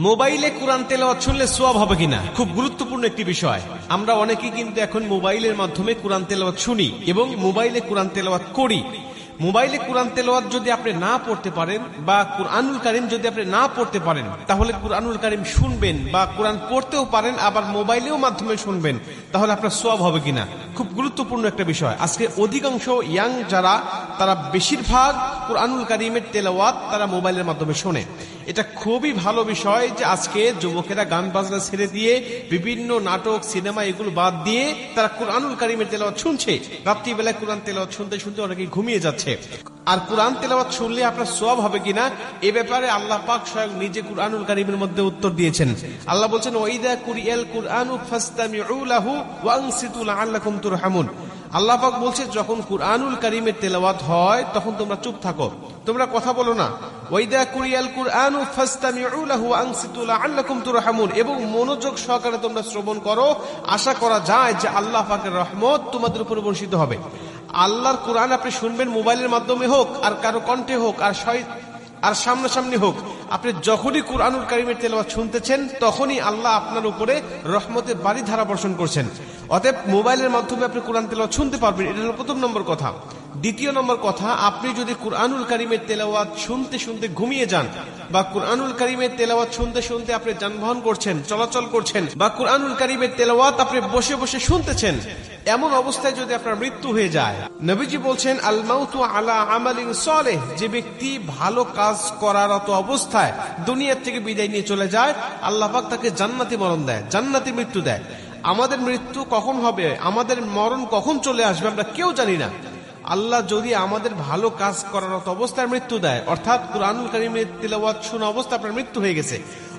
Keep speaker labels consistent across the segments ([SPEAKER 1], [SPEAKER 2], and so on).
[SPEAKER 1] মোবাইলে কোরআন তেলাওয়াত শুনলে সওয়াব হবে কিনা, খুব গুরুত্বপূর্ণ একটি বিষয়। আমরা অনেকেই কিন্তু এখন মোবাইলের মাধ্যমে কোরআন তেলাওয়াত শুনি এবং মোবাইলে কোরআন তেলাওয়াত করি। মোবাইলে কোরআন তেলাওয়াত যদি আপনি না পড়তে পারেন বা কুরআনুল কারীম যদি আপনি না পড়তে পারেন, তাহলে কুরআনুল কারীম শুনবেন বা কোরআন পড়তেও পারেন, আবার মোবাইলেও মাধ্যমে শুনবেন, তাহলে আপনার সওয়াব হবে কিনা, খুব গুরুত্বপূর্ণ একটা বিষয়। আজকে অধিকাংশ ইয়াং যারা, তারা বেশিরভাগ কুরআনুল কারীমের তেলাওয়াত তারা মোবাইলের মাধ্যমে শোনে। এটা খুবই ভালো বিষয় যে আজকে যুবকেরা গান বাজনা ছেড়ে দিয়ে বিভিন্ন নাটক সিনেমা এগুলো বাদ দিয়ে তারা কুরআনুল কারীমের তেলাওয়াত শুনছে। রাত্রিবেলায় কোরআন তেলাওয়াত শুনতে শুনতে অনেকে ঘুমিয়ে যাচ্ছে। আর কোরআন তেলাওয়াত শুনলে আপনার সওয়াব হবে কিনা, এ ব্যাপারে আল্লাহ পাক স্বয়ং নিজে কুরআনুল কারীমের মধ্যে উত্তর দিয়েছেন। আল্লাহ বলছেন, ওয়াইদা কুরিয়াল কুরআনু ফাসতামিউ লাহু ওয়া আনসিতু লাআল্লাকুম তুরহামুন। আল্লাহ পাক বলছে, যখন কুরআনুল কারীমের তেলাওয়াত হয় তখন তোমরা চুপ থাকো, তোমরা কথা বলো না। ওয়াইদা কুরিয়াল কুরআনু ফাসতামিউ লাহু ওয়া আনসিতু লাআল্লাকুম তুরহামুন, এবং মনোযোগ সহকারে তোমরা শ্রবণ করো, আশা করা যায় যে আল্লাহ পাকের রহমত তোমাদের উপর বর্ষিত হবে। আল্লাহর কোরআন আপনি শুনবেন মোবাইলের মাধ্যমে হোক আর কারো কণ্ঠে হোক আর সামনাসামনি হোক, আপনি যখনই কুরআনুল কারীমের তেলাওয়াত শুনতেছেন তখনই আল্লাহ আপনার উপরে রহমতের বাড়ি ধারা বর্ষণ করছেন। অতএব মোবাইলের মাধ্যমে আপনি কোরআন তেলাওয়াত শুনতে পারবেন, এটা হলো প্রথম নম্বর কথা। দ্বিতীয় নম্বর কথা, আপনি যদি কুরআনুল কারীমের তেলাওয়াত শুনতে শুনতে ঘুমিয়ে যান বা কুরআনুল কারীমের তেলাওয়াত শুনতে শুনতে আপনি যানবাহন করছেন, চলাচল করছেন, বা কুরআনুল কারীমের তেলাওয়াত আপনি বসে বসে শুনতেছেন, এমন অবস্থায় যদি আপনার মৃত্যু হয়ে যায়, নবীজি বলছেন, আল মাউতু আলা আমালিন সালেহ, যে ব্যক্তি ভালো কাজ করারত অবস্থায় দুনিয়া থেকে বিদায় নিয়ে চলে যায়, আল্লাহ পাক তাকে জান্নাতি মরণ দেয়, জান্নাতি মৃত্যু দেয়। আমাদের মৃত্যু কখন হবে, আমাদের মরণ কখন চলে আসবে আমরা কেউ জানি না। আল্লাহ যদি আমাদের ভালো কাজ করার অবস্থায় মৃত্যু দেয়, অর্থাৎ কুরআনুল কারীমের তেলাওয়াত শোনা অবস্থা আপনার মৃত্যু হয়ে গেছে,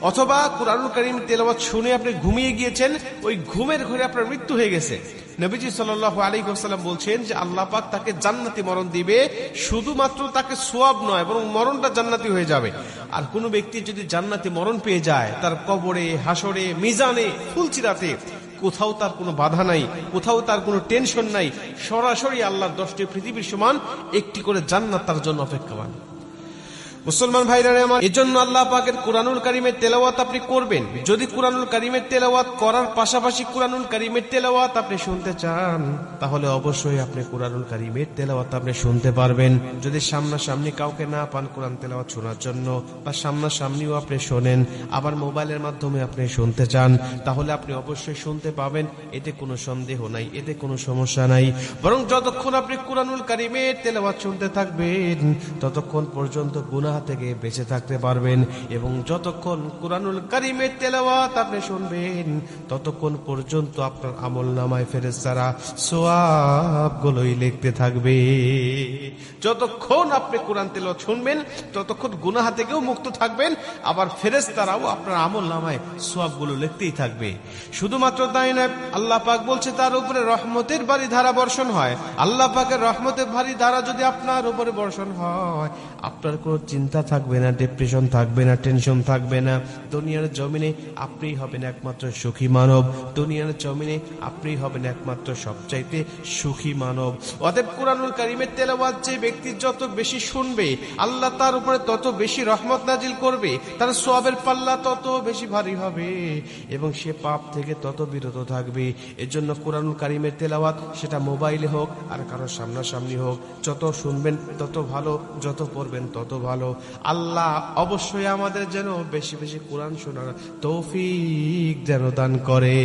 [SPEAKER 1] অথবা কুরআনুল কারীমের তেলাওয়াত শুনে আপনি ঘুমিয়ে গিয়েছেন, ওই ঘুমের ঘরে আপনার মৃত্যু হয়ে গেছে, নবীজি সাল্লাল্লাহু আলাইহি ওয়াসাল্লাম বলছেন যে আল্লাহ পাক তাকে জান্নাতি মরণ দিবে। শুধুমাত্র তাকে সওয়াব নয়, বরং মরণটা জান্নাতি হয়ে যাবে। আর কোন ব্যক্তি যদি জান্নাতি মরণ পেয়ে যায়, তার কবরে, হাসরে, মিজানে, ফুলচিরাতে কোথাও তার কোনো বাধা নাই, কোথাও তার কোনো টেনশন নাই, সরাসরি আল্লাহর 10টি পৃথিবীর সমান একটি করে জান্নাত তার জন্য অপেক্ষমান। মুসলমান ভাইরা আমার, এজন্য আল্লাহ পাকের কুরআনুল কারীমের তেলাওয়াত আপনি করবেন। যদি কুরআনুল কারীমের তেলাওয়াত করার পাশাপাশি কুরআনুল কারীমের তেলাওয়াত আপনি শুনতে চান, তাহলে অবশ্যই আপনি কুরআনুল কারীমের তেলাওয়াত আপনি শুনতে পারবেন। যদি সামনাসামনি কাউকে না পান কোরআন তেলাওয়াত শোনার জন্য, বা সামনাসামনিও আপনি শোনেন, আবার মোবাইলের মাধ্যমে আপনি শুনতে চান, তাহলে আপনি অবশ্যই শুনতে পাবেন, এতে কোনো সন্দেহ নাই, এতে কোনো সমস্যা নাই। বরং যতক্ষণ আপনি কুরআনুল কারীমের তেলাওয়াত শুনতে থাকবেন, ততক্ষণ পর্যন্ত গুনাহ থেকে বেঁচে থাকতে পারবেন। এবং যতক্ষণ কুরআনুল কারীমের তেলাওয়াত আপনি শুনবেন, ততক্ষণ পর্যন্ত আপনার আমলনামায় ফেরেশতারা সওয়াবগুলোই লিখতে থাকবে। যতক্ষণ আপনি কোরআন তেলাওয়াত শুনবেন, ততক্ষণ গুনাহ থেকেও মুক্ত থাকবেন, আবার ফেরেশতারাও আপনার আমলনামায় সওয়াবগুলো লিখতেই থাকবে। শুধুমাত্র তাই নয়, আল্লাহ পাক বলছে তার উপরে রহমতের বাড়ি ধারা বর্ষণ হয়। আল্লাহ পাকের রহমতের বাড়ি ধারা যদি আপনার উপরে বর্ষণ হয়, আপনার কোনো চিন্তা থাকবে না, ডিপ্রেশন থাকবে না, টেনশন থাকবে না। দুনিয়ার জমিনে আপনিই হবেন একমাত্র সুখী মানব, দুনিয়ার জমিনে আপনিই হবেন একমাত্র সবচাইতে সুখী মানব। অতএব কুরআনুল কারীমের তেলাওয়াত যে ব্যক্তি যত বেশি শুনবে, আল্লাহ তার উপরে তত বেশি রহমত নাজিল করবে, তার সওয়াবের পাল্লা তত বেশি ভারী হবে এবং সে পাপ থেকে তত বিরত থাকবে। এজন্য কুরআনুল কারীমের তেলাওয়াত, সেটা মোবাইলে হোক আর কারো সামনাসামনি হোক, যত শুনবেন তত ভালো, যত পড়বেন তত ভালো। আল্লাহ অবশ্যই আমাদের যেন বেশি বেশি কোরআন শোনার তৌফিক যেন দান করে।